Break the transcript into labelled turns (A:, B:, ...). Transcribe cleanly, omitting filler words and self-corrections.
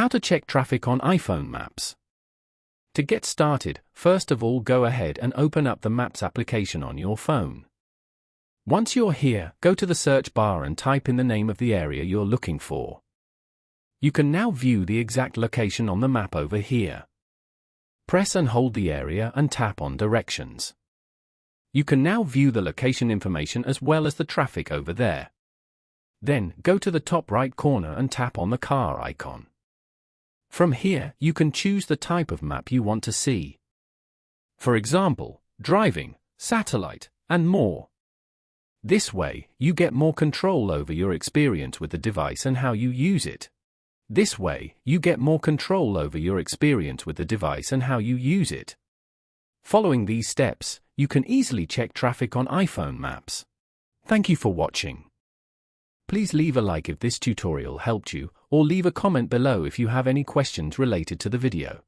A: How to check traffic on iPhone maps. To get started, first of all go ahead and open up the Maps application on your phone. Once you're here, go to the search bar and type in the name of the area you're looking for. You can now view the exact location on the map over here. Press and hold the area and tap on Directions. You can now view the location information as well as the traffic over there. Then, go to the top right corner and tap on the car icon. From here, you can choose the type of map you want to see. For example, driving, satellite, and more. This way, you get more control over your experience with the device and how you use it. Following these steps, you can easily check traffic on iPhone maps. Thank you for watching. Please leave a like if this tutorial helped you, or leave a comment below if you have any questions related to the video.